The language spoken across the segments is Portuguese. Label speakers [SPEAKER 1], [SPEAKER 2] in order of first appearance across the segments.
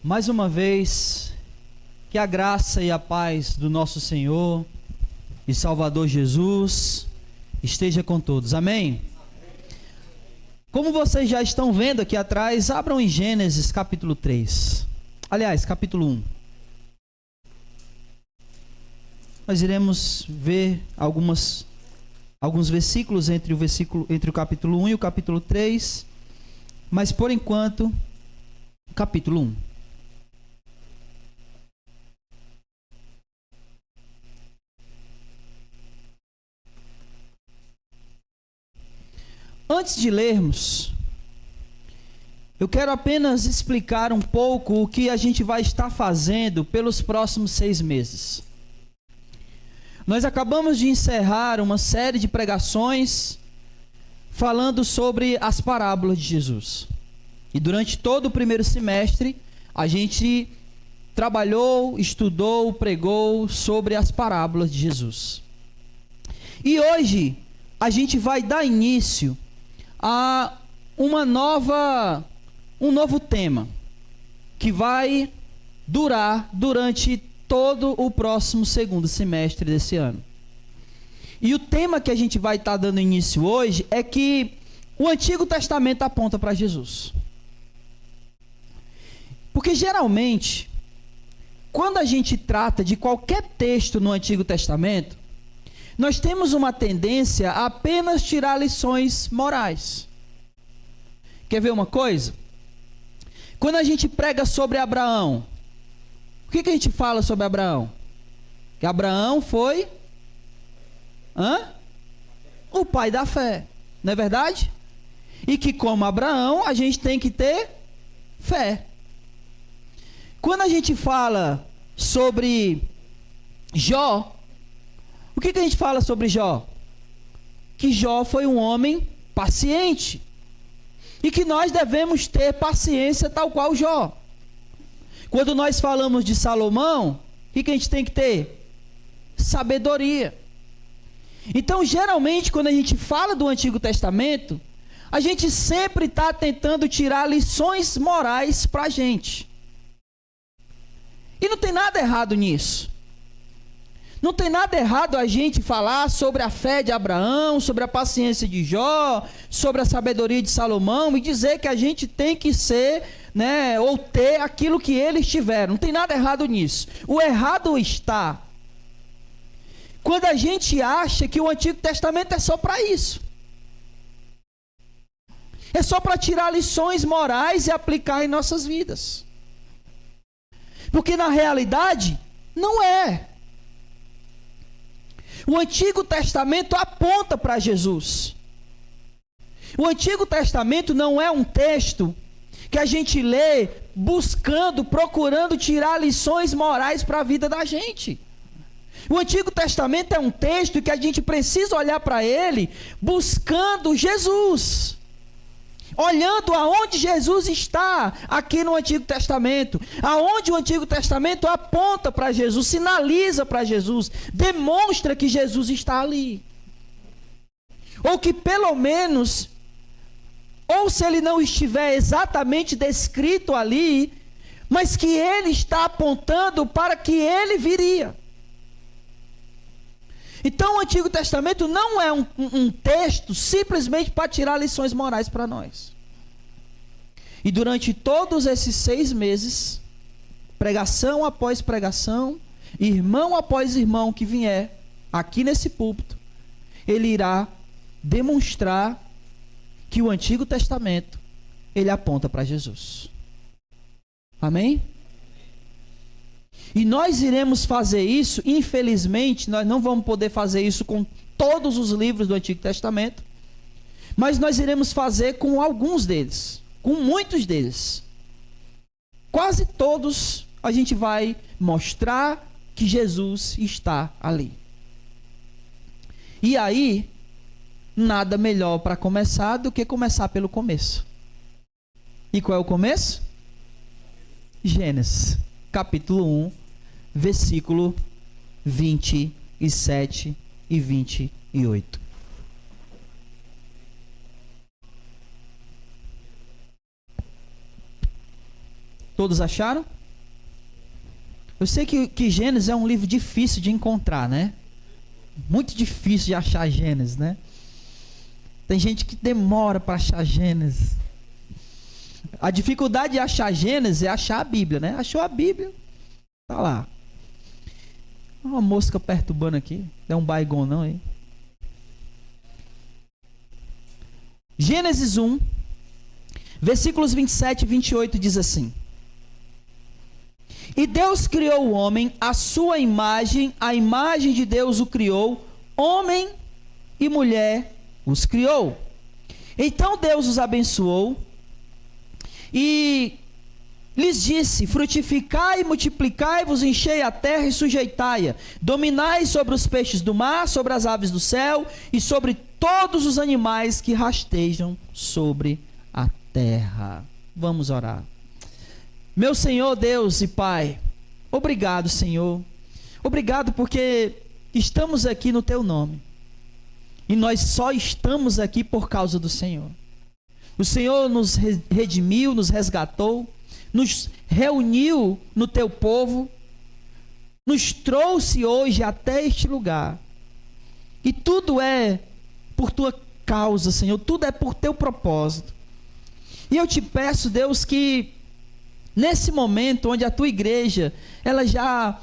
[SPEAKER 1] Mais uma vez, que a graça e a paz do nosso Senhor e Salvador Jesus esteja com todos. Amém? Como vocês já estão vendo aqui atrás, abram em Gênesis capítulo 3. Aliás, capítulo 1. Nós iremos ver alguns versículos entre o capítulo 1 e o capítulo 3, mas por enquanto, capítulo 1. Antes de lermos, eu quero apenas explicar um pouco o que a gente vai estar fazendo pelos próximos 6 meses. Nós acabamos de encerrar uma série de pregações falando sobre as parábolas de Jesus. E durante todo o primeiro semestre, a gente trabalhou, estudou, pregou sobre as parábolas de Jesus. E hoje, a gente vai dar início a um novo tema que vai durar durante todo o próximo segundo semestre desse ano. E o tema que a gente vai estar dando início hoje é que o Antigo Testamento aponta para Jesus. Porque geralmente, quando a gente trata de qualquer texto no Antigo Testamento, nós temos uma tendência a apenas tirar lições morais. Quer ver uma coisa? Quando a gente prega sobre Abraão, o que a gente fala sobre Abraão? Que Abraão foi o pai da fé, não é verdade? E que como Abraão, a gente tem que ter fé. Quando a gente fala sobre Jó, o que a gente fala sobre Jó? Que Jó foi um homem paciente. E que nós devemos ter paciência tal qual Jó. Quando nós falamos de Salomão, o que a gente tem que ter? Sabedoria. Então, geralmente, quando a gente fala do Antigo Testamento, a gente sempre está tentando tirar lições morais para a gente. E não tem nada errado nisso. Não tem nada errado a gente falar sobre a fé de Abraão, sobre a paciência de Jó, sobre a sabedoria de Salomão e dizer que a gente tem que ser, ou ter aquilo que eles tiveram. Não tem nada errado nisso. O errado está quando a gente acha que o Antigo Testamento é só para isso. É só para tirar lições morais e aplicar em nossas vidas. Porque na realidade, não é. O Antigo Testamento aponta para Jesus. O Antigo Testamento não é um texto que a gente lê procurando tirar lições morais para a vida da gente. O Antigo Testamento é um texto que a gente precisa olhar para ele buscando Jesus. Olhando aonde Jesus está aqui no Antigo Testamento, aonde o Antigo Testamento aponta para Jesus, sinaliza para Jesus, demonstra que Jesus está ali. Ou que pelo menos, ou se ele não estiver exatamente descrito ali, mas que ele está apontando para que ele viria. Então o Antigo Testamento não é um texto simplesmente para tirar lições morais para nós. E durante todos esses 6 meses, pregação após pregação, irmão após irmão que vier aqui nesse púlpito, ele irá demonstrar que o Antigo Testamento, ele aponta para Jesus. Amém? E nós iremos fazer isso, infelizmente, nós não vamos poder fazer isso com todos os livros do Antigo Testamento, mas nós iremos fazer com alguns deles, com muitos deles. Quase todos a gente vai mostrar que Jesus está ali. E aí, nada melhor para começar do que começar pelo começo. E qual é o começo? Gênesis, capítulo 1, versículo 27 e 28. Todos acharam? Eu sei que Gênesis é um livro difícil de encontrar, né? Muito difícil de achar Gênesis, né? Tem gente que demora para achar Gênesis. A dificuldade de achar Gênesis é achar a Bíblia, né? Achou a Bíblia, tá lá. Uma mosca perturbando aqui. Não é um baigon não, hein? Gênesis 1, versículos 27 e 28 diz assim: E Deus criou o homem à sua imagem, a imagem de Deus o criou, homem e mulher os criou. Então Deus os abençoou e lhes disse: frutificai e multiplicai-vos, enchei a terra e sujeitai-a, dominai sobre os peixes do mar, sobre as aves do céu e sobre todos os animais que rastejam sobre a terra. Vamos orar. Meu Senhor Deus e Pai, obrigado, Senhor. Obrigado porque estamos aqui no Teu nome. E nós só estamos aqui por causa do Senhor. O Senhor nos redimiu, nos resgatou, nos reuniu no Teu povo, nos trouxe hoje até este lugar. E tudo é por Tua causa, Senhor. Tudo é por Teu propósito. E eu te peço, Deus, que nesse momento onde a Tua igreja, ela já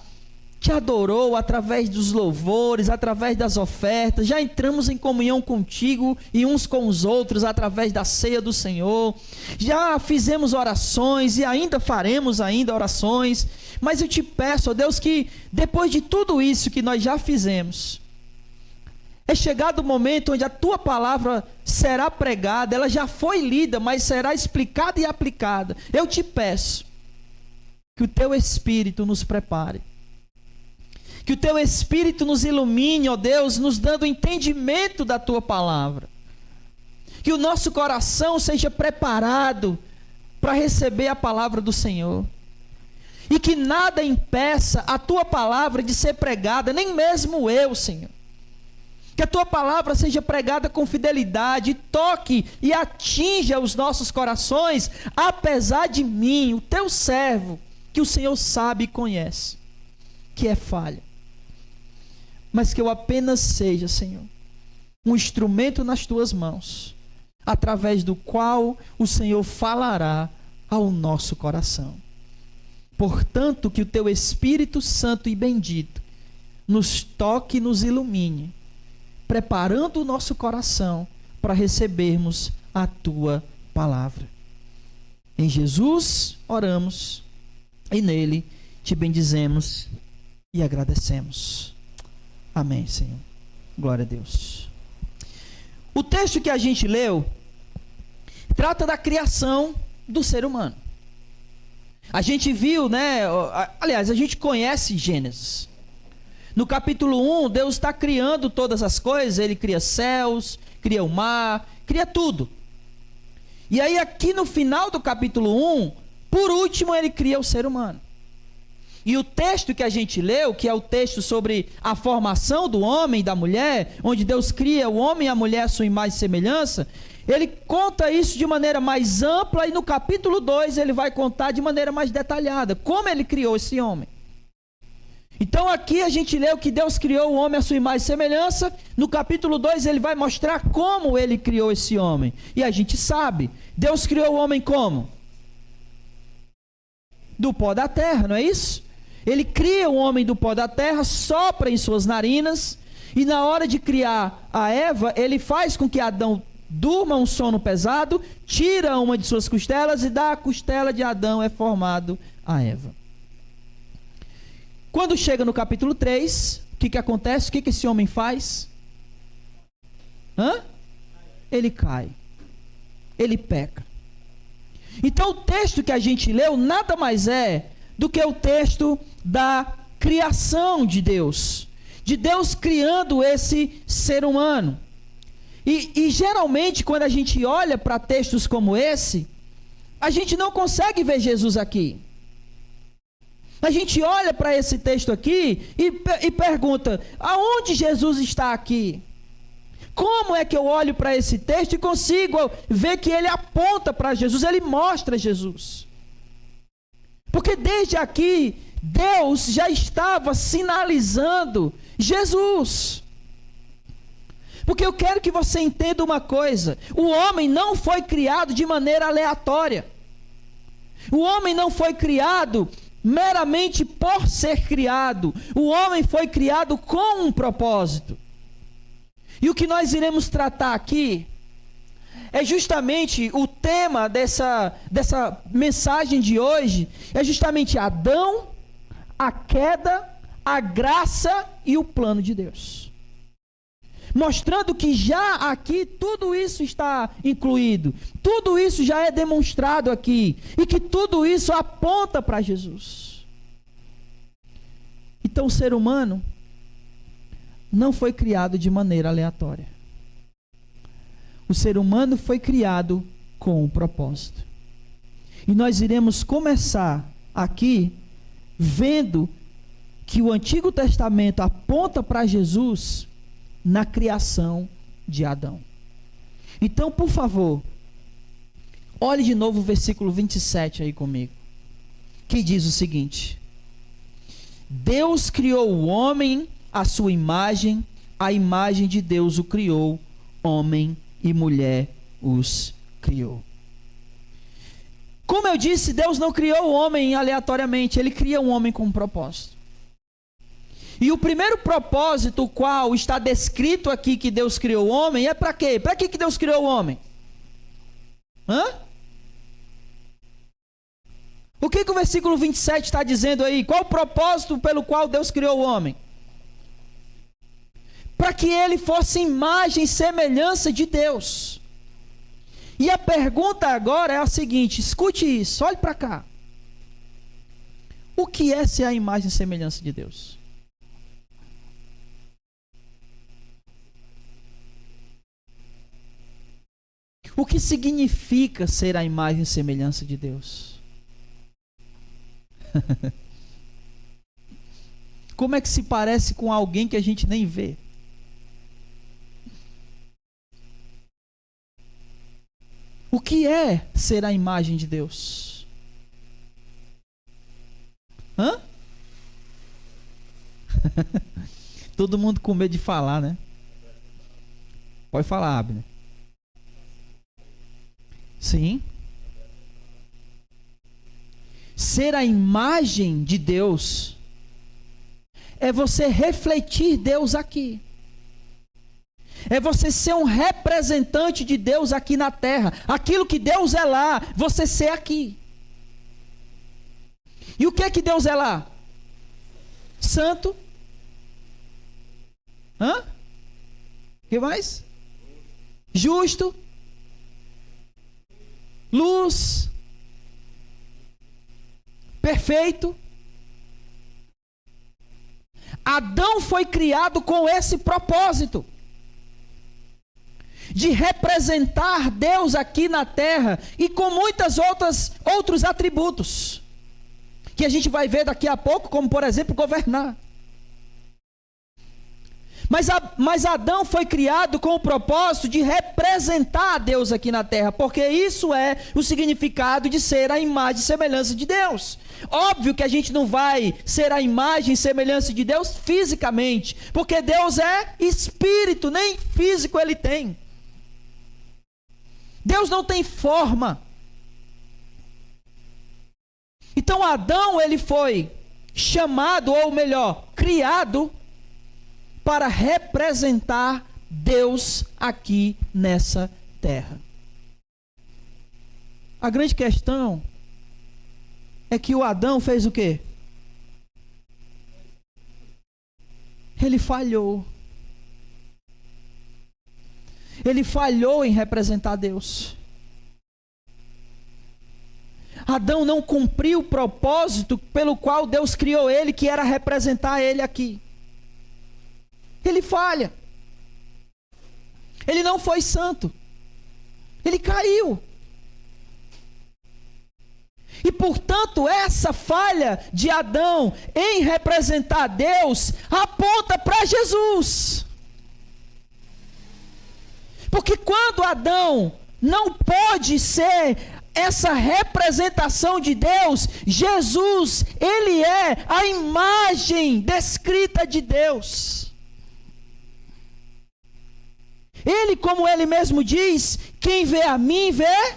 [SPEAKER 1] te adorou através dos louvores, através das ofertas, já entramos em comunhão contigo e uns com os outros através da ceia do Senhor, já fizemos orações e ainda faremos orações, mas eu te peço, ó Deus, que depois de tudo isso que nós já fizemos, é chegado o momento onde a Tua palavra será pregada, ela já foi lida, mas será explicada e aplicada. Eu te peço que o Teu Espírito nos prepare, que o Teu Espírito nos ilumine, ó Deus, nos dando entendimento da Tua palavra, que o nosso coração seja preparado para receber a palavra do Senhor, e que nada impeça a Tua palavra de ser pregada, nem mesmo eu, Senhor. Que a Tua palavra seja pregada com fidelidade, toque e atinja os nossos corações, apesar de mim, o Teu servo, que o Senhor sabe e conhece, que é falha. Mas que eu apenas seja, Senhor, um instrumento nas Tuas mãos, através do qual o Senhor falará ao nosso coração. Portanto, que o Teu Espírito Santo e bendito nos toque e nos ilumine, preparando o nosso coração para recebermos a Tua palavra. Em Jesus oramos e nele Te bendizemos e agradecemos. Amém, Senhor. Glória a Deus. O texto que a gente leu trata da criação do ser humano. A gente viu, né? Aliás, a gente conhece Gênesis. No capítulo 1, Deus está criando todas as coisas. Ele cria céus, cria o mar, cria tudo. E aí aqui no final do capítulo 1, por último, Ele cria o ser humano. E o texto que a gente leu, que é o texto sobre a formação do homem e da mulher, onde Deus cria o homem e a mulher à sua imagem e semelhança, ele conta isso de maneira mais ampla, e no capítulo 2 ele vai contar de maneira mais detalhada como ele criou esse homem. Então aqui a gente leu que Deus criou o homem à sua imagem e semelhança. No capítulo 2 ele vai mostrar como ele criou esse homem. E a gente sabe, Deus criou o homem como? Do pó da terra, não é isso? Ele cria o homem do pó da terra, sopra em suas narinas, e na hora de criar a Eva, ele faz com que Adão durma um sono pesado, tira uma de suas costelas e da costela de Adão é formado a Eva. Quando chega no capítulo 3, o que acontece? O que esse homem faz? Ele cai. Ele peca. Então o texto que a gente leu nada mais é do que o texto da criação de Deus criando esse ser humano. E geralmente quando a gente olha para textos como esse, a gente não consegue ver Jesus aqui. A gente olha para esse texto aqui e pergunta: aonde Jesus está aqui? Como é que eu olho para esse texto e consigo ver que ele aponta para Jesus, ele mostra Jesus? Porque desde aqui, Deus já estava sinalizando Jesus. Porque eu quero que você entenda uma coisa: o homem não foi criado de maneira aleatória. O homem não foi criado meramente por ser criado. O homem foi criado com um propósito. E o que nós iremos tratar aqui é justamente o tema dessa mensagem de hoje, é justamente Adão, a queda, a graça e o plano de Deus. Mostrando que já aqui tudo isso está incluído, tudo isso já é demonstrado aqui, e que tudo isso aponta para Jesus. Então o ser humano não foi criado de maneira aleatória. O ser humano foi criado com um propósito. E nós iremos começar aqui vendo que o Antigo Testamento aponta para Jesus na criação de Adão. Então, por favor, olhe de novo o versículo 27 aí comigo, que diz o seguinte: Deus criou o homem à sua imagem, a imagem de Deus o criou, homem e mulher os criou. Como eu disse, Deus não criou o homem aleatoriamente, Ele cria um homem com um propósito. E o primeiro propósito, o qual está descrito aqui que Deus criou o homem, é para quê? Para que Deus criou o homem? O que o versículo 27 está dizendo aí? Qual o propósito pelo qual Deus criou o homem? Para que ele fosse imagem e semelhança de Deus. E a pergunta agora é a seguinte, escute isso, olhe para cá. O que é ser a imagem e semelhança de Deus? O que significa ser a imagem e semelhança de Deus? Como é que se parece com alguém que a gente nem vê? O que é ser a imagem de Deus? Todo mundo com medo de falar, né? Pode falar, Abner. Sim. Ser a imagem de Deus é você refletir Deus aqui. É você ser um representante de Deus aqui na terra. Aquilo que Deus é lá, você ser aqui. E o que é que Deus é lá? Santo. O que mais? Justo. Luz. Perfeito. Adão foi criado com esse propósito de representar Deus aqui na terra e com muitas outros atributos que a gente vai ver daqui a pouco, como por exemplo governar. Mas Adão foi criado com o propósito de representar Deus aqui na terra, porque isso é o significado de ser a imagem e semelhança de Deus. Óbvio que a gente não vai ser a imagem e semelhança de Deus fisicamente, porque Deus é espírito, nem físico ele tem. Deus não tem forma. Então Adão, ele foi chamado, ou melhor, criado para representar Deus aqui nessa terra. A grande questão é que o Adão fez o quê? Ele falhou. Ele falhou em representar Deus. Adão não cumpriu o propósito pelo qual Deus criou ele, que era representar ele aqui. Ele falha. Ele não foi santo. Ele caiu. E portanto, essa falha de Adão em representar Deus aponta para Jesus. Porque quando Adão não pôde ser essa representação de Deus, Jesus, ele é a imagem descrita de Deus. Ele, como ele mesmo diz, quem vê a mim, vê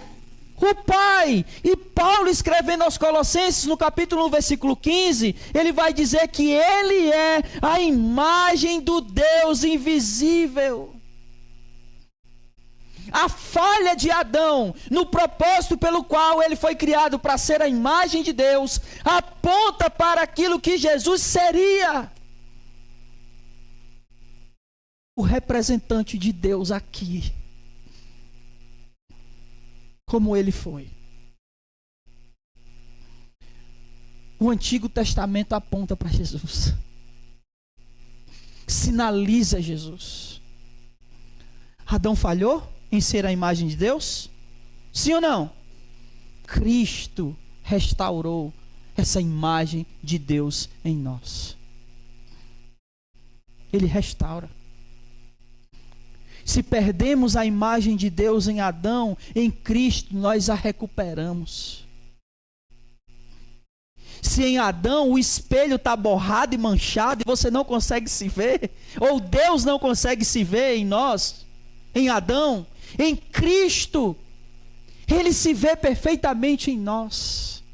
[SPEAKER 1] o Pai. E Paulo, escrevendo aos Colossenses, no capítulo 1, versículo 15, ele vai dizer que ele é a imagem do Deus invisível. A falha de Adão, no propósito pelo qual ele foi criado para ser a imagem de Deus, aponta para aquilo que Jesus seria. O representante de Deus aqui. Como ele foi. O Antigo Testamento aponta para Jesus. Sinaliza Jesus. Adão falhou em ser a imagem de Deus? Sim ou não? Cristo restaurou essa imagem de Deus em nós. Ele restaura. Se perdemos a imagem de Deus em Adão, em Cristo nós a recuperamos. Se em Adão o espelho está borrado e manchado e você não consegue se ver, ou Deus não consegue se ver em nós, em Adão, em Cristo, Ele se vê perfeitamente em nós.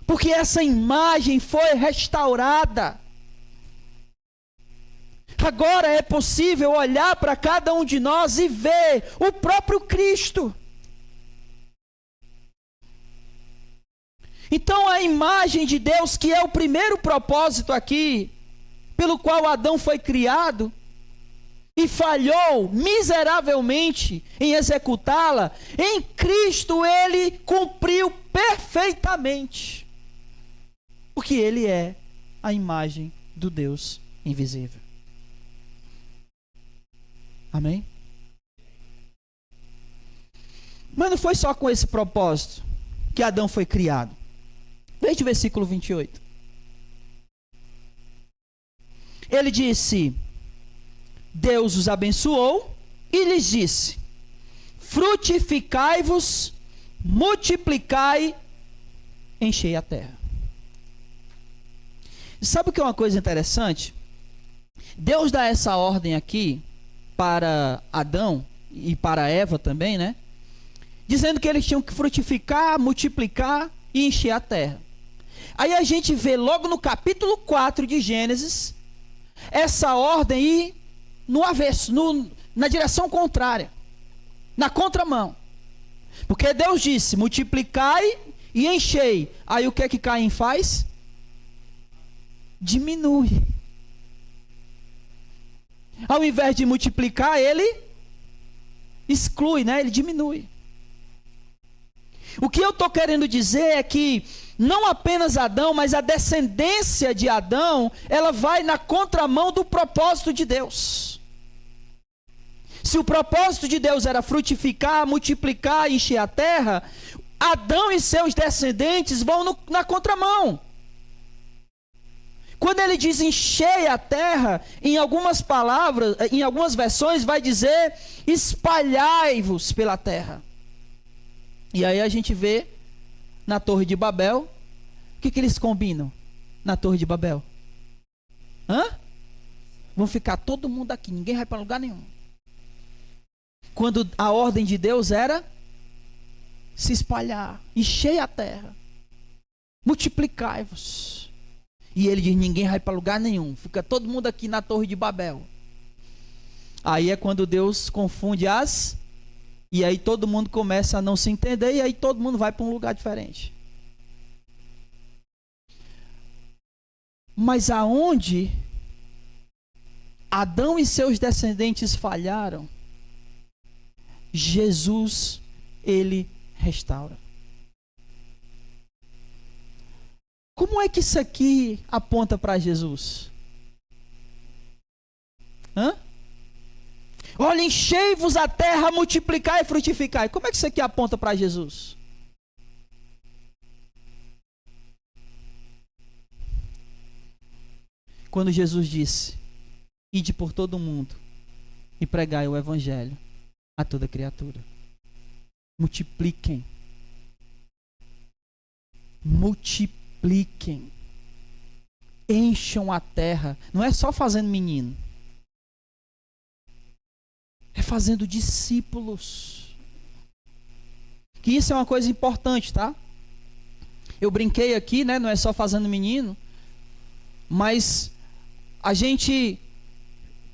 [SPEAKER 1] Porque essa imagem foi restaurada. Agora é possível olhar para cada um de nós e ver o próprio Cristo. Então a imagem de Deus, que é o primeiro propósito aqui, pelo qual Adão foi criado, e falhou miseravelmente em executá-la, em Cristo ele cumpriu perfeitamente. Porque ele é a imagem do Deus invisível. Amém? Mas não foi só com esse propósito que Adão foi criado. Veja o versículo 28. Ele disse: Deus os abençoou e lhes disse: frutificai-vos, multiplicai, enchei a terra. Sabe o que é uma coisa interessante? Deus dá essa ordem aqui para Adão e para Eva também, né? Dizendo que eles tinham que frutificar, multiplicar e encher a terra. Aí a gente vê logo no capítulo 4 de Gênesis essa ordem ir no avesso, na direção contrária, na contramão. Porque Deus disse: multiplicai e enchei. Aí o que é que Caim faz? Diminui. Ao invés de multiplicar, ele exclui, né? Ele diminui. O que eu estou querendo dizer é que não apenas Adão, mas a descendência de Adão, ela vai na contramão do propósito de Deus. Se o propósito de Deus era frutificar, multiplicar e encher a terra, Adão e seus descendentes vão na contramão. Quando ele diz enchei a terra, em algumas palavras, em algumas versões vai dizer espalhai-vos pela terra. E aí a gente vê na Torre de Babel, o que eles combinam na Torre de Babel? Vão ficar todo mundo aqui, ninguém vai para lugar nenhum. Quando a ordem de Deus era se espalhar, encher a terra, multiplicai-vos. E ele diz: ninguém vai para lugar nenhum, fica todo mundo aqui na Torre de Babel. Aí é quando Deus confunde e aí todo mundo começa a não se entender, e aí todo mundo vai para um lugar diferente. Mas aonde Adão e seus descendentes falharam, Jesus, ele restaura. Como é que isso aqui aponta para Jesus? Olha, enchei-vos a terra, multiplicai e frutificai. Como é que isso aqui aponta para Jesus? Quando Jesus disse: ide por todo o mundo e pregai o evangelho a toda criatura. Multipliquem. Multipliquem. Encham a terra. Não é só fazendo menino. É fazendo discípulos. Que isso é uma coisa importante, tá? Eu brinquei aqui, né? Não é só fazendo menino. Mas a gente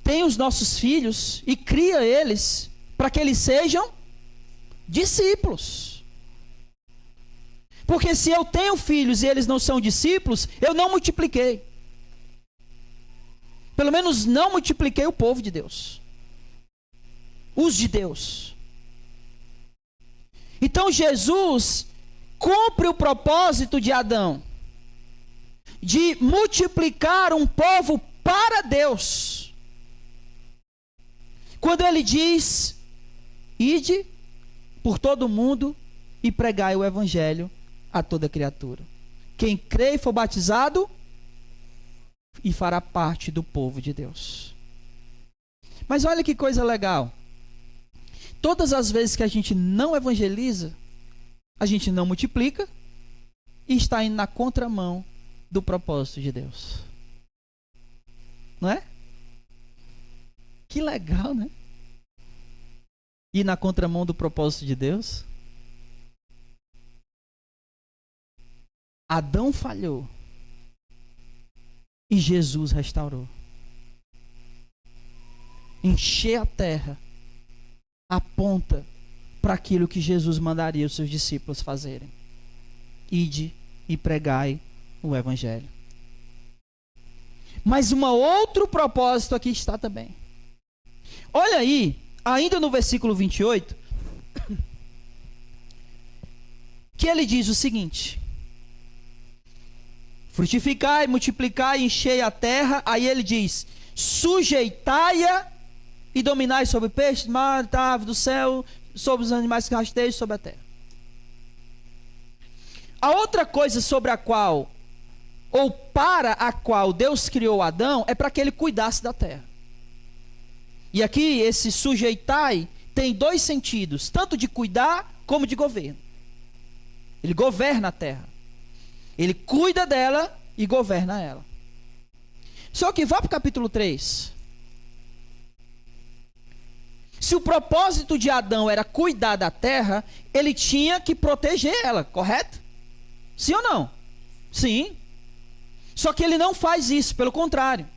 [SPEAKER 1] tem os nossos filhos e cria eles para que eles sejam discípulos. Porque se eu tenho filhos e eles não são discípulos, eu não multipliquei. Pelo menos não multipliquei o povo de Deus. Os de Deus. Então Jesus cumpre o propósito de Adão de multiplicar um povo para Deus. Quando ele diz: ide por todo mundo e pregai o evangelho a toda criatura. Quem crê e for batizado e fará parte do povo de Deus. Mas olha que coisa legal. Todas as vezes que a gente não evangeliza, a gente não multiplica e está indo na contramão do propósito de Deus. Não é? Que legal, né? Ir na contramão do propósito de Deus. Adão falhou e Jesus restaurou. Encher a terra aponta para aquilo que Jesus mandaria os seus discípulos fazerem. Ide e pregai o evangelho. Mas um outro propósito aqui está também. Olha aí, ainda no versículo 28, que ele diz o seguinte: frutificai, multiplicai, enchei a terra. Aí ele diz: sujeitai-a e dominai sobre peixes, mar, aves do céu, sobre os animais que rastejam sobre a terra. A outra coisa sobre a qual, ou para a qual Deus criou Adão, é para que ele cuidasse da terra. E aqui esse sujeitai tem dois sentidos, tanto de cuidar como de governo. Ele governa a terra. Ele cuida dela e governa ela. Só que vá para o capítulo 3. Se o propósito de Adão era cuidar da terra, ele tinha que proteger ela, correto? Sim ou não? Sim. Só que ele não faz isso, pelo contrário.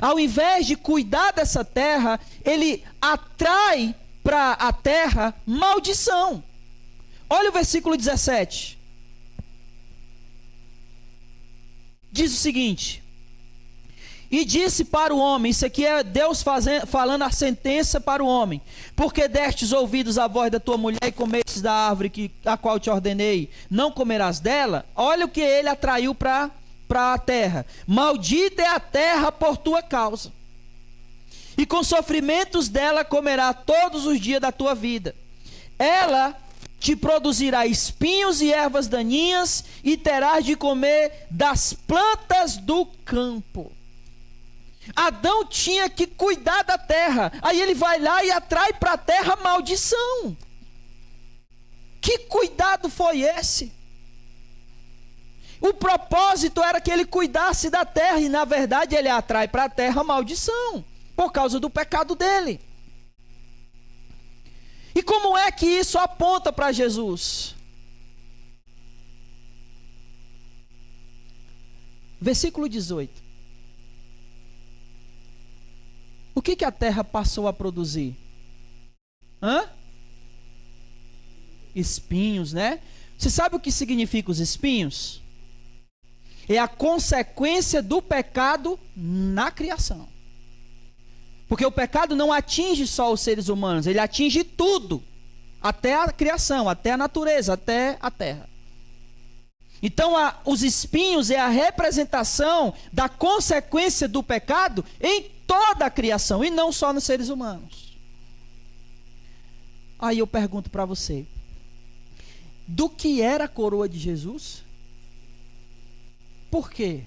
[SPEAKER 1] Ao invés de cuidar dessa terra, ele atrai para a terra maldição. Olha o versículo 17. Diz o seguinte: e disse para o homem, isso aqui é Deus falando a sentença para o homem: porque destes ouvidos a voz da tua mulher e comestes da árvore a qual te ordenei, não comerás dela. Olha o que ele atraiu para a terra: maldita é a terra por tua causa, e com sofrimentos dela comerá todos os dias da tua vida. Ela te produzirá espinhos e ervas daninhas, e terás de comer das plantas do campo. Adão tinha que cuidar da terra. Aí ele vai lá e atrai para a terra maldição. Que cuidado foi esse? O propósito era que ele cuidasse da terra, e na verdade ele atrai para a terra maldição, por causa do pecado dele. E como é que isso aponta para Jesus? Versículo 18. O que a terra passou a produzir? Espinhos, né? Você sabe o que significa os espinhos? É a consequência do pecado na criação. Porque o pecado não atinge só os seres humanos, ele atinge tudo. Até a criação, até a natureza, até a terra. Então os espinhos é a representação da consequência do pecado em toda a criação, e não só nos seres humanos. Aí eu pergunto para você: do que era a coroa de Jesus? Por quê?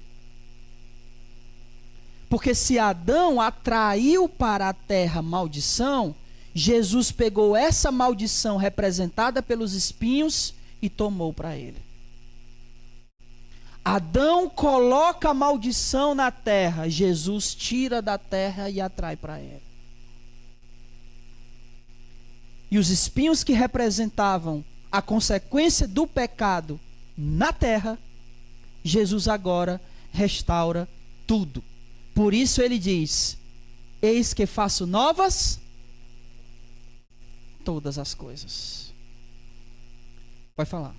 [SPEAKER 1] Porque se Adão atraiu para a terra maldição, Jesus pegou essa maldição representada pelos espinhos e tomou para ele. Adão coloca a maldição na terra, Jesus tira da terra e atrai para ele. E os espinhos que representavam a consequência do pecado na terra, Jesus agora restaura tudo. Por isso ele diz: eis que faço novas todas as coisas. Pode falar.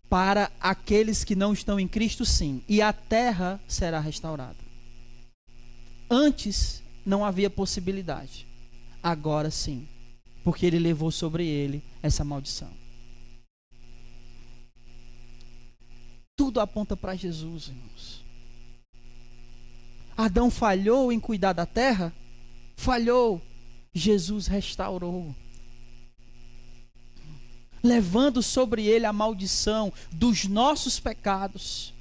[SPEAKER 1] Para aqueles que não estão em Cristo, sim. E a terra será restaurada. Antes não havia possibilidade. Agora sim. Porque ele levou sobre ele essa maldição. Tudo aponta para Jesus, irmãos. Adão falhou em cuidar da terra? Falhou. Jesus restaurou. Levando sobre ele a maldição dos nossos pecados.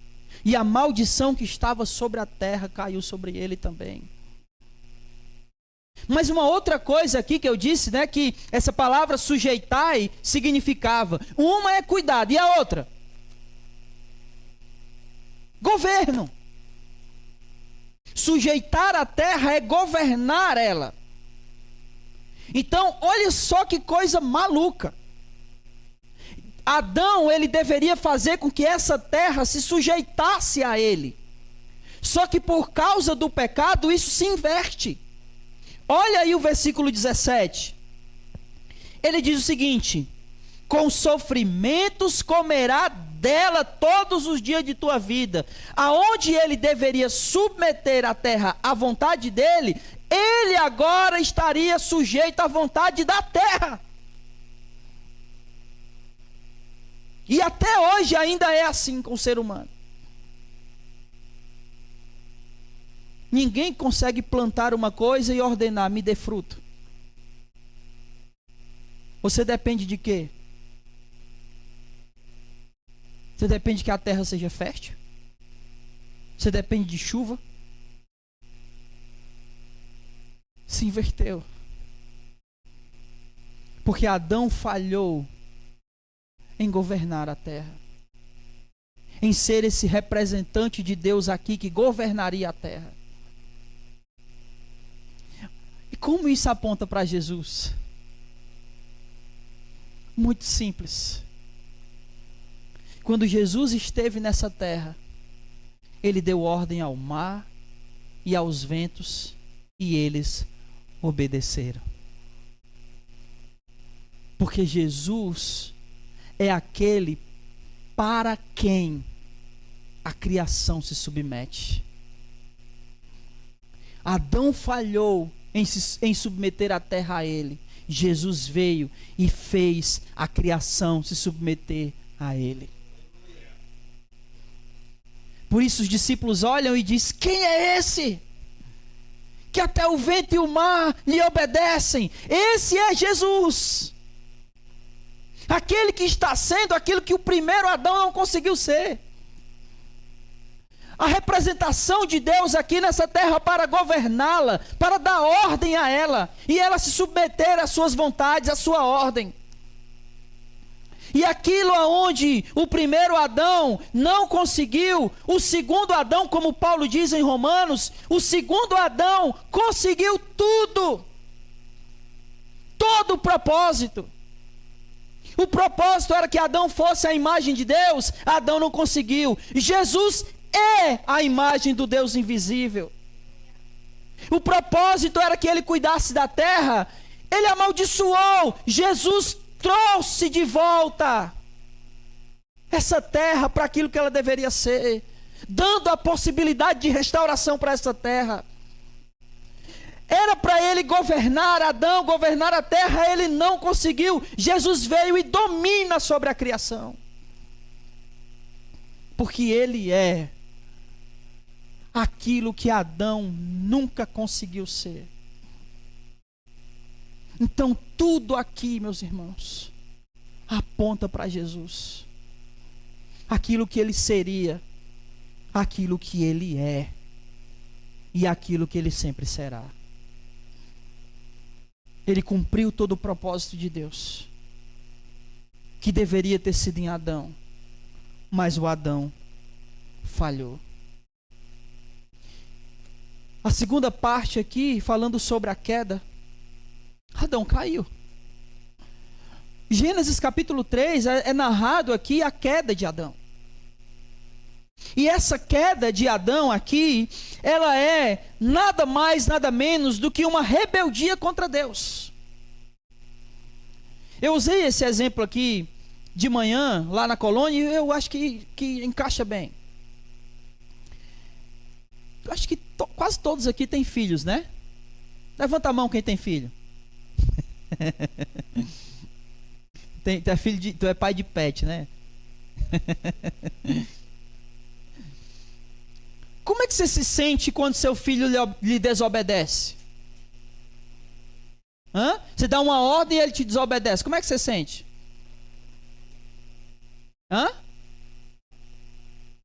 [SPEAKER 1] E a maldição que estava sobre a terra caiu sobre ele também. Mas uma outra coisa aqui que eu disse, né, que essa palavra sujeitai significava, uma é cuidado e a outra? Governo. Sujeitar a terra é governar ela. Então, olha só que coisa maluca. Adão, ele deveria fazer com que essa terra se sujeitasse a ele. Só que por causa do pecado, isso se inverte. Olha aí o versículo 17. Ele diz o seguinte: com sofrimentos comerá dela todos os dias de tua vida. Aonde ele deveria submeter a terra à vontade dele, ele agora estaria sujeito à vontade da terra. E até hoje ainda é assim com o ser humano. Ninguém consegue plantar uma coisa e ordenar, me dê fruto. Você depende de quê? Você depende que a terra seja fértil? Você depende de chuva? Se inverteu. Porque Adão falhou em governar a terra. Em ser esse representante de Deus aqui que governaria a terra. E como isso aponta para Jesus? Muito simples. Quando Jesus esteve nessa terra, ele deu ordem ao mar e aos ventos e eles obedeceram. Porque Jesus é aquele para quem a criação se submete. Adão falhou em submeter a terra a ele. Jesus veio e fez a criação se submeter a ele. Por isso os discípulos olham e dizem: quem é esse? Que até o vento e o mar lhe obedecem. Esse é Jesus. Aquele que está sendo aquilo que o primeiro Adão não conseguiu ser. A representação de Deus aqui nessa terra para governá-la, para dar ordem a ela, e ela se submeter às suas vontades, à sua ordem. E aquilo aonde o primeiro Adão não conseguiu, o segundo Adão, como Paulo diz em Romanos, o segundo Adão conseguiu tudo. Todo o propósito. O propósito era que Adão fosse a imagem de Deus. Adão não conseguiu. Jesus é a imagem do Deus invisível. O propósito era que ele cuidasse da terra. Ele amaldiçoou. Jesus trouxe de volta essa terra para aquilo que ela deveria ser, dando a possibilidade de restauração para essa terra. Era para ele governar Adão, governar a terra, ele não conseguiu. Jesus veio e domina sobre a criação. Porque ele é aquilo que Adão nunca conseguiu ser. Então tudo aqui, meus irmãos, aponta para Jesus. Aquilo que ele seria, aquilo que ele é. e aquilo que ele sempre será. Ele cumpriu todo o propósito de Deus, que deveria ter sido em Adão, mas o Adão falhou. A segunda parte aqui, falando sobre a queda, Adão caiu. Gênesis capítulo 3 é narrado aqui a queda de Adão. E essa queda de Adão aqui, ela é nada mais, nada menos do que uma rebeldia contra Deus. Eu usei esse exemplo aqui de manhã, lá na colônia, e eu acho que encaixa bem. Eu acho que quase todos aqui têm filhos, né? Levanta a mão quem tem filho. Tu é pai de pet, né? Como é que você se sente quando seu filho lhe desobedece? Você dá uma ordem e ele te desobedece. Como é que você sente?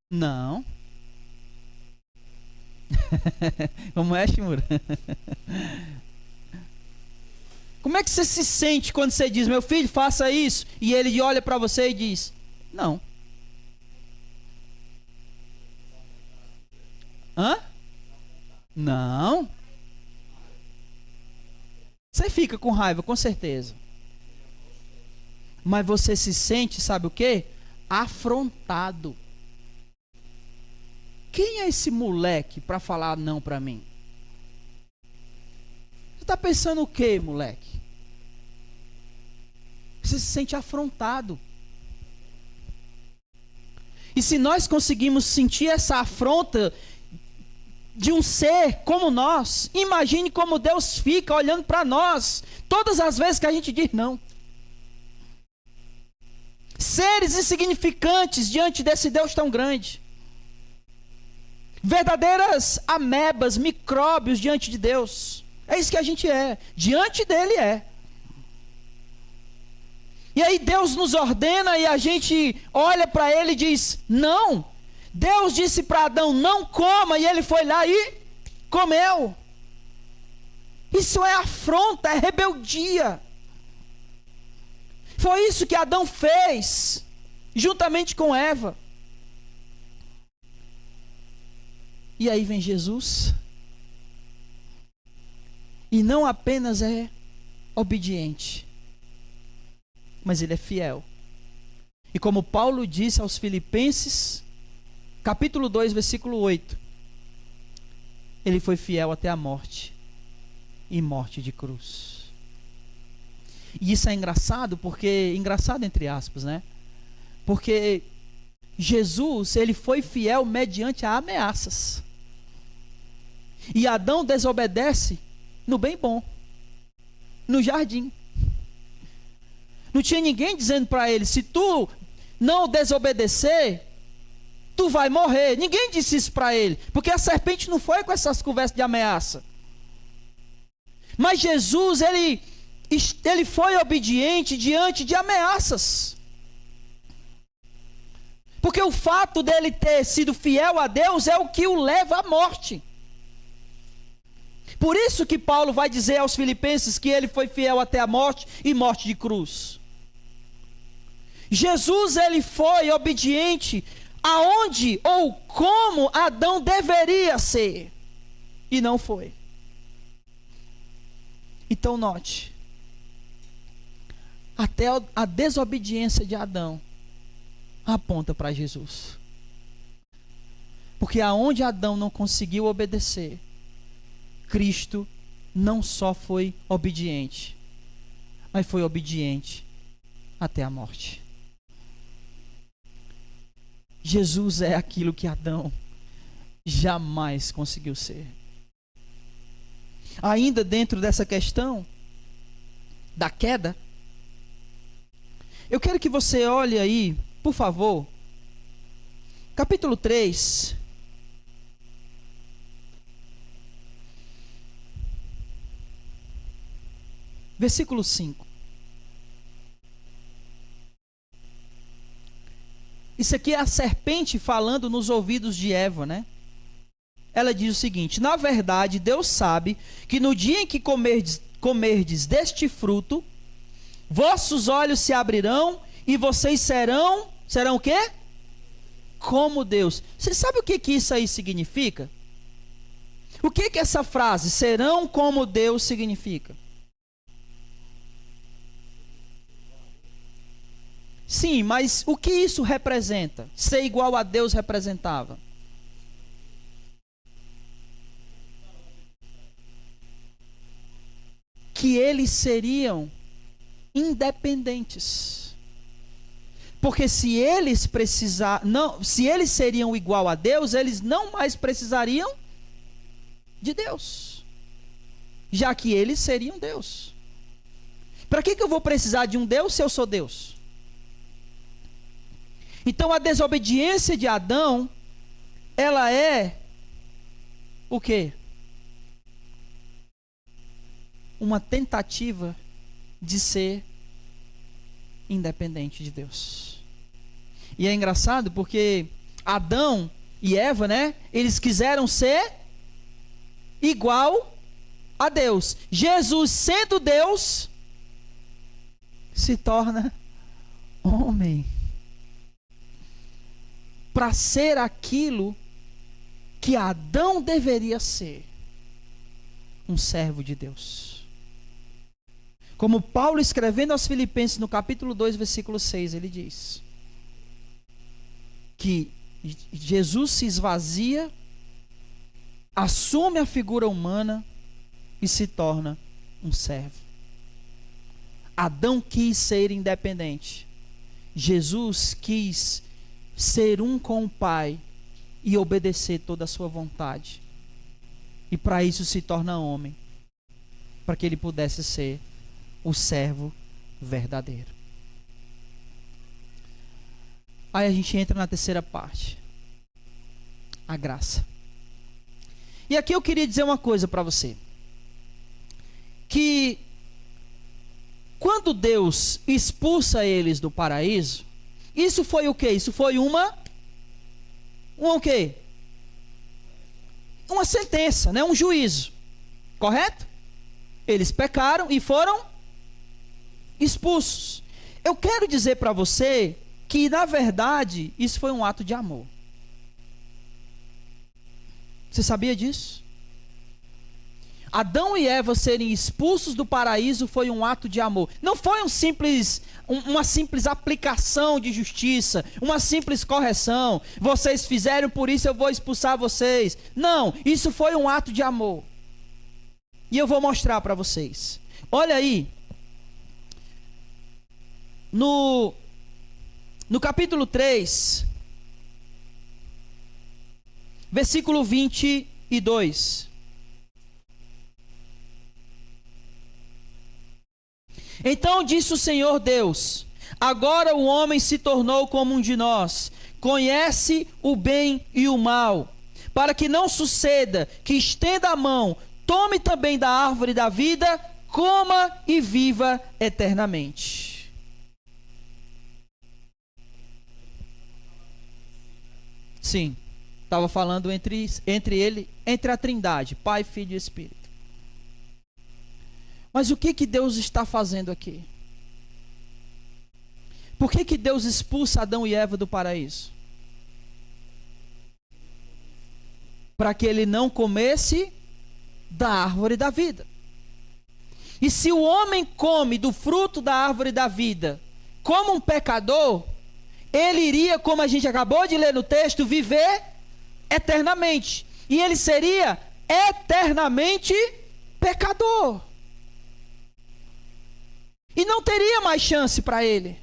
[SPEAKER 1] Não. Como é, Shimura? Como é que você se sente quando você diz, meu filho, faça isso, e ele olha para você e diz, não. Não. Você fica com raiva, com certeza. Mas você se sente, sabe o quê? Afrontado. Quem é esse moleque para falar não para mim? Você está pensando o quê, moleque? Você se sente afrontado. E se nós conseguimos sentir essa afronta de um ser como nós, imagine como Deus fica olhando para nós todas as vezes que a gente diz não. Seres insignificantes diante desse Deus tão grande. Verdadeiras amebas, micróbios diante de Deus. É isso que a gente é. Diante dele é. E aí Deus nos ordena e a gente olha para ele e diz, não. Deus disse para Adão, não coma, e ele foi lá e comeu. Isso é afronta, é rebeldia. Foi isso que Adão fez, juntamente com Eva. E aí vem Jesus, e não apenas é obediente, mas ele é fiel. E como Paulo disse aos Filipenses, capítulo 2, versículo 8, ele foi fiel até a morte, e morte de cruz. E isso é engraçado, engraçado entre aspas, né? Porque Jesus, ele foi fiel mediante a ameaças. E Adão desobedece no bem bom, no jardim. Não tinha ninguém dizendo para ele, se tu não desobedecer, tu vai morrer. Ninguém disse isso para ele, porque a serpente não foi com essas conversas de ameaça. Mas Jesus, ele foi obediente diante de ameaças. Porque o fato dele ter sido fiel a Deus é o que o leva à morte. Por isso que Paulo vai dizer aos Filipenses que ele foi fiel até a morte e morte de cruz. Jesus, ele foi obediente aonde ou como Adão deveria ser, e não foi. Então note, até a desobediência de Adão aponta para Jesus. Porque aonde Adão não conseguiu obedecer, Cristo não só foi obediente, mas foi obediente até a morte. Jesus é aquilo que Adão jamais conseguiu ser. Ainda dentro dessa questão da queda, eu quero que você olhe aí, por favor, capítulo 3, versículo 5. Isso aqui é a serpente falando nos ouvidos de Eva, né? ela diz o seguinte: na verdade, Deus sabe que no dia em que comerdes deste fruto, vossos olhos se abrirão e vocês serão o quê? Como Deus. Você sabe o que isso aí significa? O que essa frase, serão como Deus, significa? Sim, mas o que isso representa? Ser igual a Deus representava? Que eles seriam independentes. Porque se eles se eles seriam igual a Deus, eles não mais precisariam de Deus, já que eles seriam Deus. Para que eu vou precisar de um Deus se eu sou Deus? Então a desobediência de Adão, ela é o quê? Uma tentativa de ser independente de Deus. E é engraçado porque Adão e Eva, né? Eles quiseram ser igual a Deus. Jesus, sendo Deus, se torna homem para ser aquilo que Adão deveria ser, um servo de Deus. Como Paulo, escrevendo aos Filipenses no capítulo 2, versículo 6, ele diz que Jesus se esvazia, assume a figura humana e se torna um servo. Adão quis ser independente. Jesus quis ser um com o Pai e obedecer toda a sua vontade. E para isso se torna homem, para que ele pudesse ser o servo verdadeiro. Aí a gente entra na terceira parte, a graça. E aqui eu queria dizer uma coisa para você, que quando Deus expulsa eles do paraíso, isso foi o quê? Isso foi o quê? Uma sentença, né? Um juízo, correto? Eles pecaram e foram expulsos. Eu quero dizer para você que, na verdade, isso foi um ato de amor. Você sabia disso? Adão e Eva serem expulsos do paraíso foi um ato de amor. Não foi uma simples aplicação de justiça, uma simples correção. Vocês fizeram, por isso eu vou expulsar vocês. Não, isso foi um ato de amor. E eu vou mostrar para vocês. Olha aí. No capítulo 3, versículo 22. Então disse o Senhor Deus: agora o homem se tornou como um de nós, conhece o bem e o mal, para que não suceda que estenda a mão, tome também da árvore da vida, coma e viva eternamente. Sim, estava falando entre a Trindade, Pai, Filho e Espírito. Mas o que Deus está fazendo aqui? Por que Deus expulsa Adão e Eva do paraíso? Para que ele não comesse da árvore da vida. E se o homem come do fruto da árvore da vida como um pecador, ele iria, como a gente acabou de ler no texto, viver eternamente. E ele seria eternamente pecador. E não teria mais chance para ele.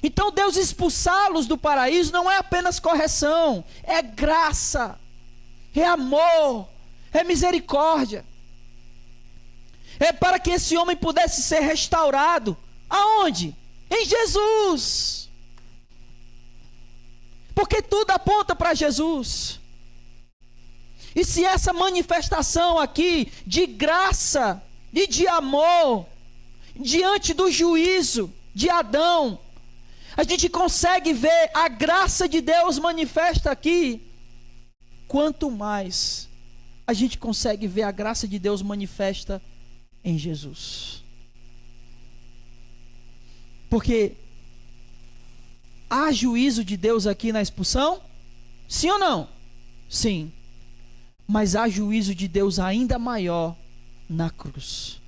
[SPEAKER 1] Então Deus expulsá-los do paraíso não é apenas correção, é graça, é amor, é misericórdia. É para que esse homem pudesse ser restaurado. Aonde? Em Jesus. Porque tudo aponta para Jesus. E se essa manifestação aqui de graça e de amor diante do juízo de Adão, a gente consegue ver a graça de Deus manifesta aqui quanto mais a gente consegue ver a graça de Deus manifesta em Jesus. Porque há juízo de Deus aqui na expulsão? Sim ou não? Sim. Mas há juízo de Deus ainda maior na cruz.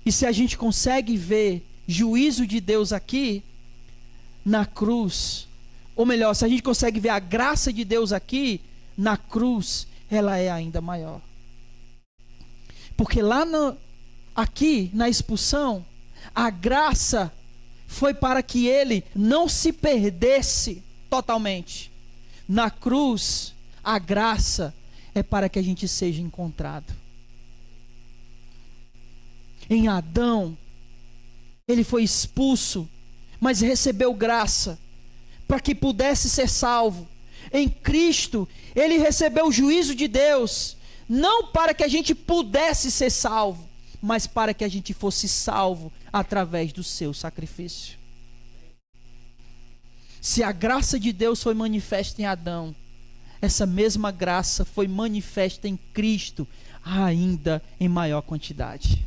[SPEAKER 1] E se a gente consegue ver juízo de Deus aqui na cruz, ou melhor, se a gente consegue ver a graça de Deus aqui na cruz, ela é ainda maior. Porque aqui na expulsão, a graça foi para que ele não se perdesse totalmente. Na cruz, a graça é para que a gente seja encontrado. Em Adão, ele foi expulso, mas recebeu graça para que pudesse ser salvo. Em Cristo, ele recebeu o juízo de Deus, não para que a gente pudesse ser salvo, mas para que a gente fosse salvo através do seu sacrifício. Se a graça de Deus foi manifesta em Adão, essa mesma graça foi manifesta em Cristo, ainda em maior quantidade.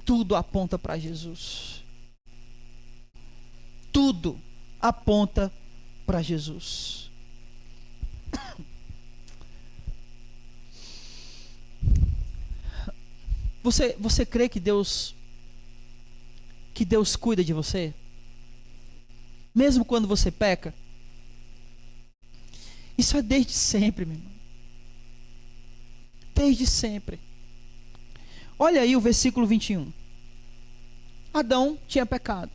[SPEAKER 1] Tudo aponta para Jesus. Tudo aponta para Jesus. Você crê que Deus cuida de você? Mesmo quando você peca? Isso é desde sempre, meu irmão. Desde sempre. Olha aí o versículo 21. Adão tinha pecado.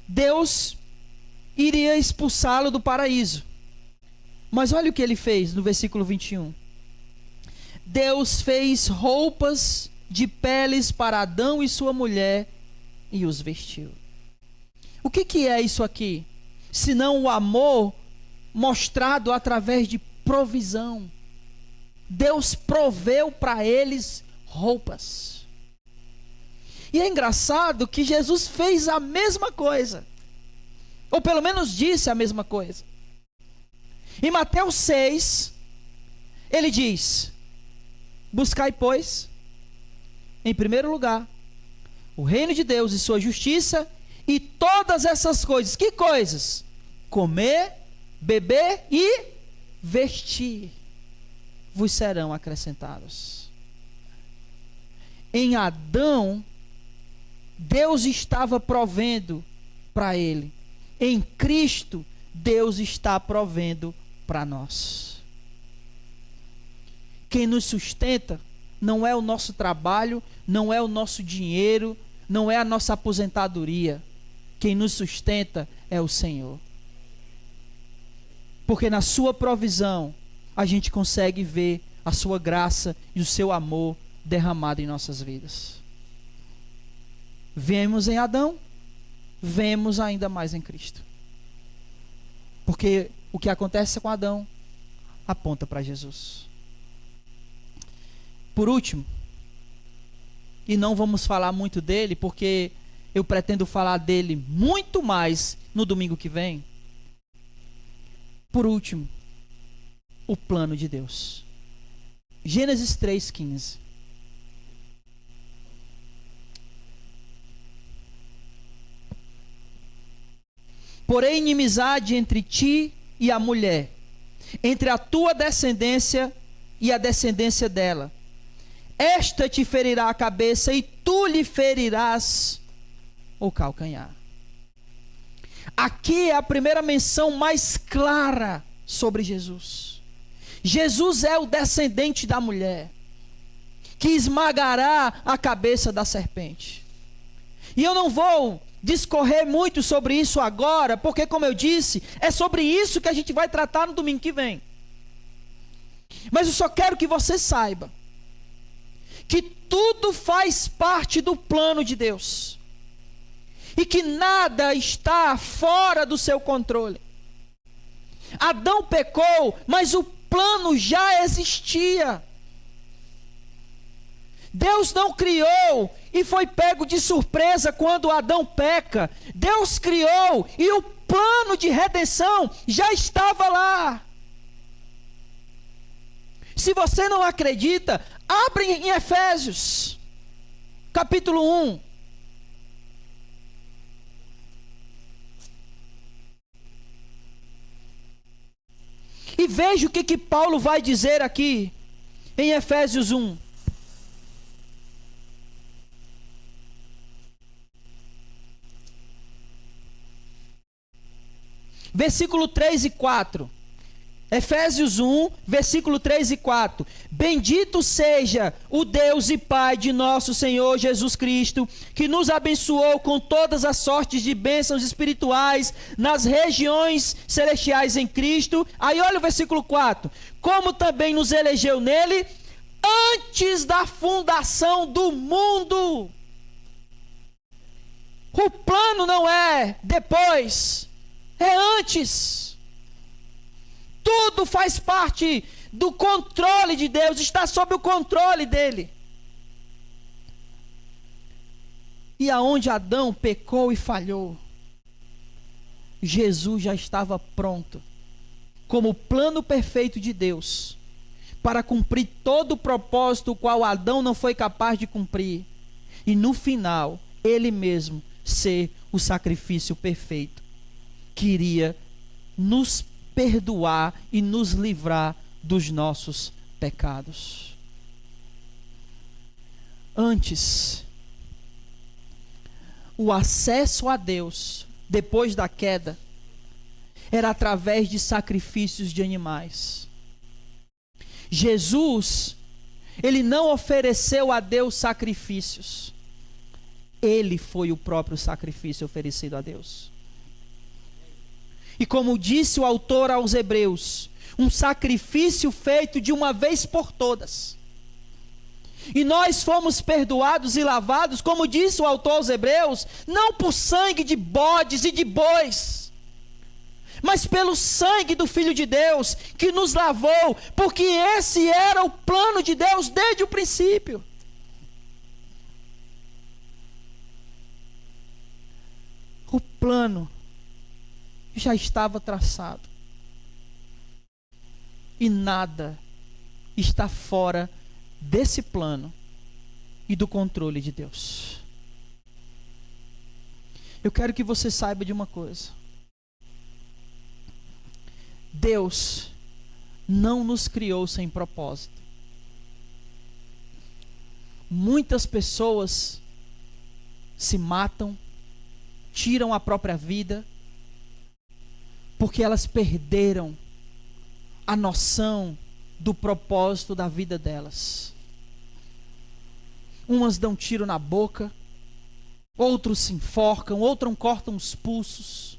[SPEAKER 1] Deus iria expulsá-lo do paraíso. Mas olha o que ele fez no versículo 21. Deus fez roupas de peles para Adão e sua mulher e os vestiu. O que é isso aqui? Senão o amor mostrado através de provisão. Deus proveu para eles roupas. E é engraçado que Jesus fez a mesma coisa. Ou pelo menos disse a mesma coisa. Em Mateus 6, ele diz: buscai, pois, em primeiro lugar, o reino de Deus e sua justiça, e todas essas coisas. Que coisas? Comer, beber e vestir vos serão acrescentados. Em Adão, Deus estava provendo para ele. Em Cristo, Deus está provendo para nós. Quem nos sustenta não é o nosso trabalho, não é o nosso dinheiro, não é a nossa aposentadoria. Quem nos sustenta é o Senhor. Porque na sua provisão, a gente consegue ver a sua graça e o seu amor derramado em nossas vidas. Vemos em Adão, vemos ainda mais em Cristo. Porque o que acontece com Adão aponta para Jesus. Por último, e não vamos falar muito dele, porque eu pretendo falar dele muito mais no domingo que vem. Por último, o plano de Deus. Gênesis 3:15. Porém, inimizade entre ti e a mulher, entre a tua descendência e a descendência dela. Esta te ferirá a cabeça e tu lhe ferirás o calcanhar. Aqui é a primeira menção mais clara sobre Jesus. Jesus é o descendente da mulher, que esmagará a cabeça da serpente. E eu não vou discorrer muito sobre isso agora, porque, como eu disse, é sobre isso que a gente vai tratar no domingo que vem. Mas eu só quero que você saiba que tudo faz parte do plano de Deus e que nada está fora do seu controle. Adão pecou, mas o plano já existia. Deus não criou e foi pego de surpresa quando Adão peca. Deus criou e o plano de redenção já estava lá. Se você não acredita, abre em Efésios, capítulo 1. E veja o que Paulo vai dizer aqui, em Efésios 1. Versículo 3 e 4. Efésios 1, versículo 3 e 4. Bendito seja o Deus e Pai de nosso Senhor Jesus Cristo, que nos abençoou com todas as sortes de bênçãos espirituais nas regiões celestiais em Cristo. Aí olha o versículo 4. Como também nos elegeu nele antes da fundação do mundo. O plano não é depois, é antes. Tudo faz parte do controle de Deus, está sob o controle dele. E aonde Adão pecou e falhou, Jesus já estava pronto, como o plano perfeito de Deus, para cumprir todo o propósito o qual Adão não foi capaz de cumprir. E no final, ele mesmo ser o sacrifício perfeito, que iria nos perdoar e nos livrar dos nossos pecados. Antes, o acesso a Deus, depois da queda, era através de sacrifícios de animais. Jesus, ele não ofereceu a Deus sacrifícios. Ele foi o próprio sacrifício oferecido a Deus. E como disse o autor aos Hebreus, um sacrifício feito de uma vez por todas. E nós fomos perdoados e lavados, como disse o autor aos Hebreus, não por sangue de bodes e de bois, mas pelo sangue do Filho de Deus, que nos lavou, porque esse era o plano de Deus desde o princípio. O plano já estava traçado. E nada está fora desse plano e do controle de Deus. Eu quero que você saiba de uma coisa. Deus não nos criou sem propósito. Muitas pessoas se matam, tiram a própria vida, porque elas perderam a noção do propósito da vida delas. Umas dão tiro na boca, outros se enforcam, outros cortam os pulsos,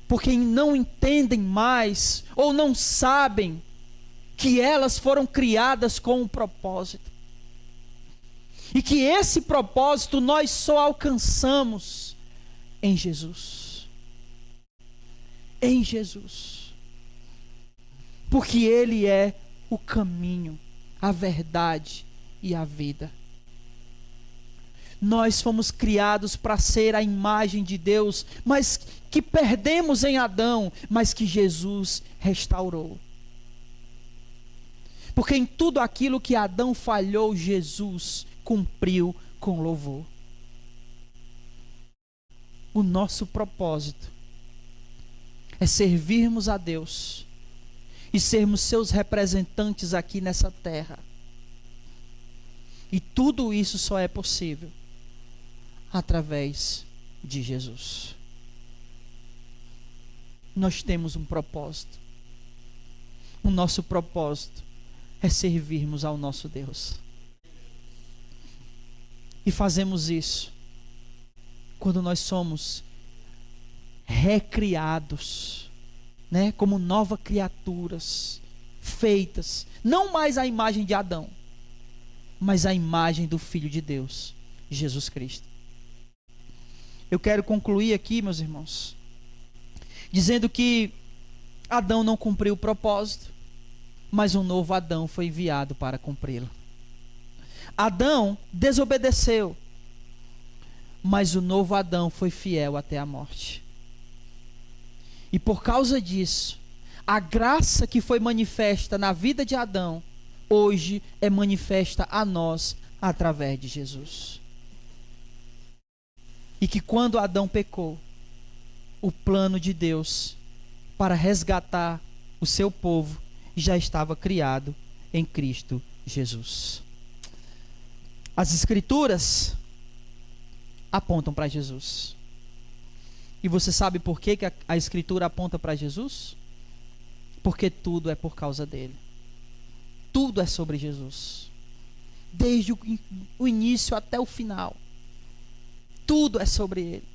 [SPEAKER 1] porque não entendem mais ou não sabem que elas foram criadas com um propósito. E que esse propósito nós só alcançamos em Jesus. Em Jesus, porque Ele é o caminho, a verdade e a vida. Nós fomos criados para ser a imagem de Deus, mas que perdemos em Adão, mas que Jesus restaurou. Porque em tudo aquilo que Adão falhou, Jesus cumpriu com louvor. O nosso propósito é servirmos a Deus e sermos seus representantes aqui nessa terra. E tudo isso só é possível através de Jesus. Nós temos um propósito. O nosso propósito é servirmos ao nosso Deus. E fazemos isso quando nós somos recriados, né, como novas criaturas, feitas, não mais à imagem de Adão, mas à imagem do Filho de Deus, Jesus Cristo. Eu quero concluir aqui, meus irmãos, dizendo que Adão não cumpriu o propósito, mas um novo Adão foi enviado para cumpri-lo. Adão desobedeceu, mas o novo Adão foi fiel até a morte. E por causa disso, a graça que foi manifesta na vida de Adão, hoje é manifesta a nós através de Jesus. E que quando Adão pecou, o plano de Deus para resgatar o seu povo já estava criado em Cristo Jesus. As Escrituras apontam para Jesus. E você sabe por que a Escritura aponta para Jesus? Porque tudo é por causa dele. Tudo é sobre Jesus. Desde o início até o final. Tudo é sobre ele.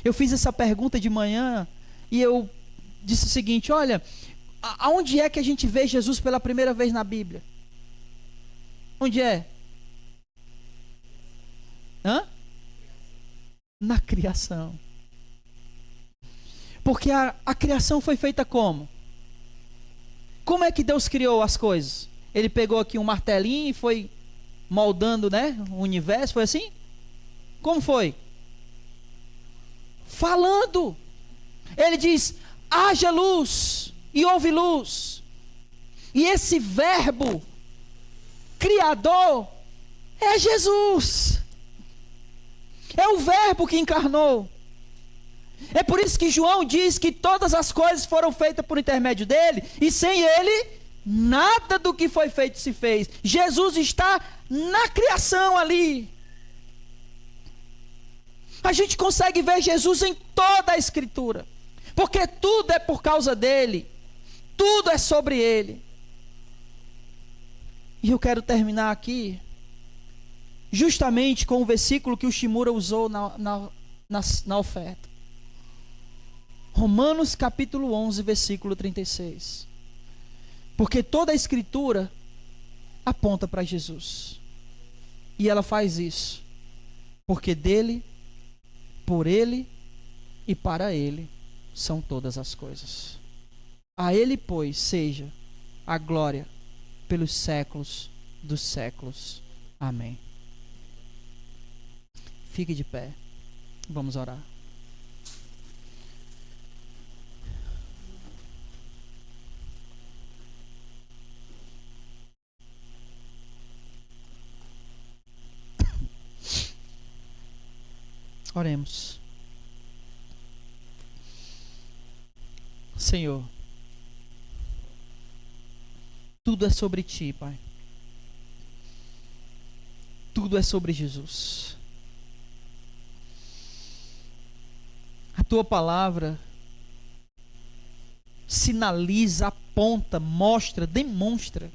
[SPEAKER 1] Eu fiz essa pergunta de manhã e eu disse o seguinte: olha, aonde é que a gente vê Jesus pela primeira vez na Bíblia? Onde é? Na criação. Porque a criação foi feita como? Como é que Deus criou as coisas? Ele pegou aqui um martelinho e foi moldando, né, o universo, foi assim? Como foi? Falando. Ele diz: haja luz, e houve luz. E esse verbo criador é Jesus. É o verbo que encarnou. É por isso que João diz que todas as coisas foram feitas por intermédio dele, e sem ele, nada do que foi feito se fez. Jesus está na criação ali. A gente consegue ver Jesus em toda a Escritura, porque tudo é por causa dele, tudo é sobre ele. E eu quero terminar aqui justamente com o versículo que o Shimura usou na oferta. Romanos capítulo 11, versículo 36. Porque toda a Escritura aponta para Jesus. E ela faz isso porque dele, por ele e para ele são todas as coisas. A ele, pois, seja a glória pelos séculos dos séculos. Amém. Fique de pé. Vamos orar. Oremos. Senhor, tudo é sobre ti, Pai. Tudo é sobre Jesus. A tua palavra sinaliza, aponta, mostra, demonstra.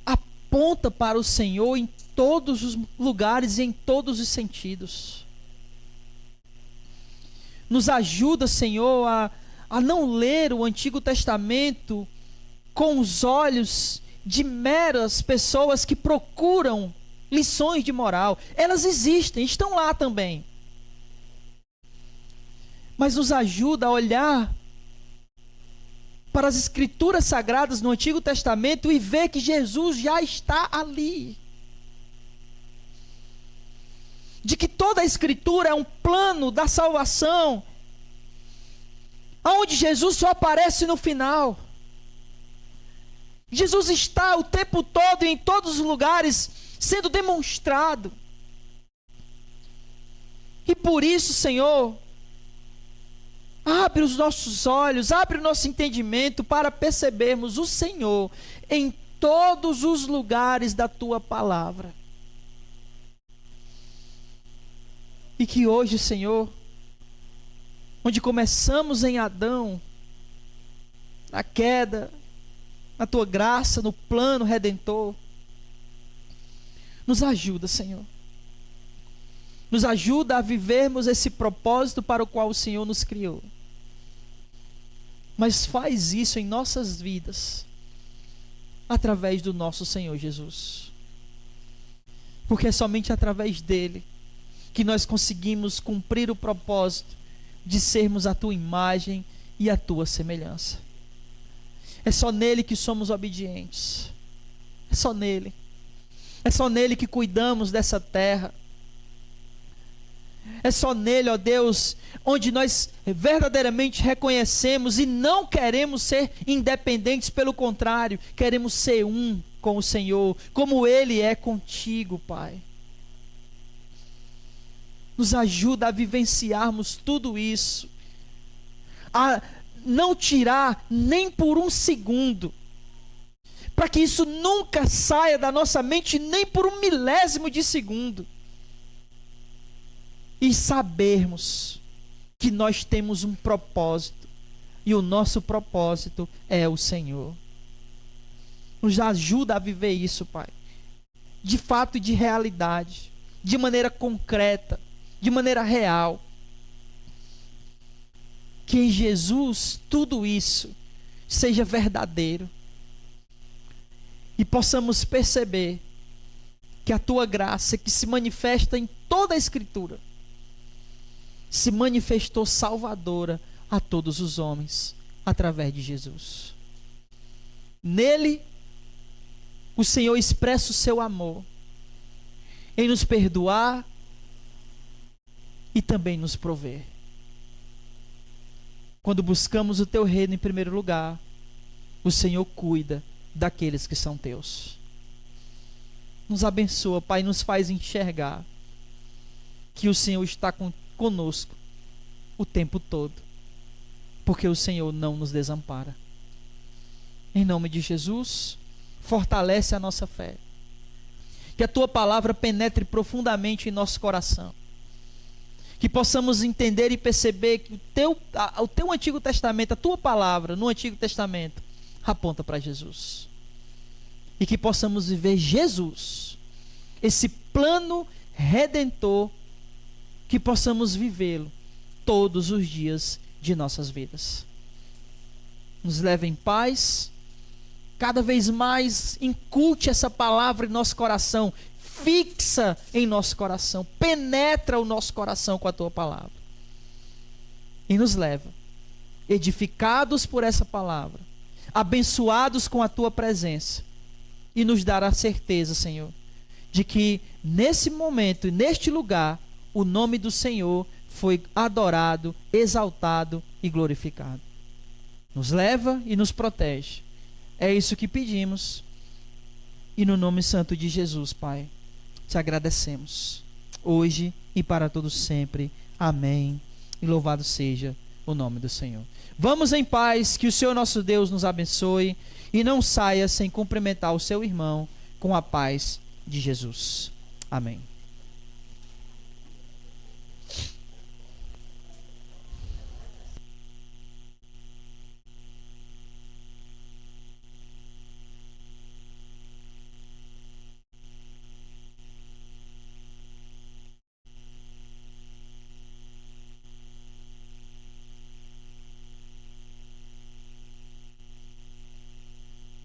[SPEAKER 1] Aponta para o Senhor em todos os lugares e em todos os sentidos. Nos ajuda, Senhor, a não ler o Antigo Testamento com os olhos de meras pessoas que procuram lições de moral. Elas existem, estão lá também. Mas nos ajuda a olhar para as Escrituras Sagradas no Antigo Testamento e ver que Jesus já está ali. De que toda a Escritura é um plano da salvação, onde Jesus só aparece no final. Jesus está o tempo todo em todos os lugares sendo demonstrado. E por isso, Senhor, abre os nossos olhos, abre o nosso entendimento para percebermos o Senhor em todos os lugares da tua palavra. E que hoje, Senhor, onde começamos em Adão, na queda, na tua graça, no plano redentor, nos ajuda, Senhor. Nos ajuda a vivermos esse propósito para o qual o Senhor nos criou. Mas faz isso em nossas vidas, através do nosso Senhor Jesus. Porque é somente através dele que nós conseguimos cumprir o propósito de sermos a tua imagem e a tua semelhança. É só nele que somos obedientes. É só nele. É só nele que cuidamos dessa terra. É só nele, ó Deus, onde nós verdadeiramente reconhecemos e não queremos ser independentes, pelo contrário, queremos ser um com o Senhor, como Ele é contigo, Pai. Nos ajuda a vivenciarmos tudo isso, a não tirar nem por um segundo, para que isso nunca saia da nossa mente, nem por um milésimo de segundo. E sabermos que nós temos um propósito, e o nosso propósito é o Senhor. Nos ajuda a viver isso, Pai, de fato e de realidade, de maneira concreta, de maneira real. Que em Jesus tudo isso seja verdadeiro, e possamos perceber que a Tua graça, que se manifesta em toda a Escritura, se manifestou salvadora a todos os homens, através de Jesus. Nele, o Senhor expressa o seu amor, em nos perdoar e também nos prover. Quando buscamos o Teu reino em primeiro lugar, o Senhor cuida daqueles que são Teus. Nos abençoa, Pai, nos faz enxergar que o Senhor está conosco o tempo todo, porque o Senhor não nos desampara. Em nome de Jesus, fortalece a nossa fé, que a Tua palavra penetre profundamente em nosso coração, que possamos entender e perceber que o Teu Antigo Testamento, a Tua palavra no Antigo Testamento, aponta para Jesus, e que possamos viver Jesus, esse plano redentor, que possamos vivê-lo todos os dias de nossas vidas. Nos leve em paz, cada vez mais inculte essa palavra em nosso coração, fixa em nosso coração, penetra o nosso coração com a Tua palavra, e nos leva, edificados por essa palavra, abençoados com a Tua presença, e nos dar a certeza, Senhor, de que nesse momento e neste lugar, o nome do Senhor foi adorado, exaltado e glorificado. Nos leva e nos protege. É isso que pedimos. E no nome santo de Jesus, Pai, te agradecemos, hoje e para todos sempre. Amém. E louvado seja o nome do Senhor. Vamos em paz, que o Senhor nosso Deus nos abençoe, e não saia sem cumprimentar o seu irmão com a paz de Jesus. Amém.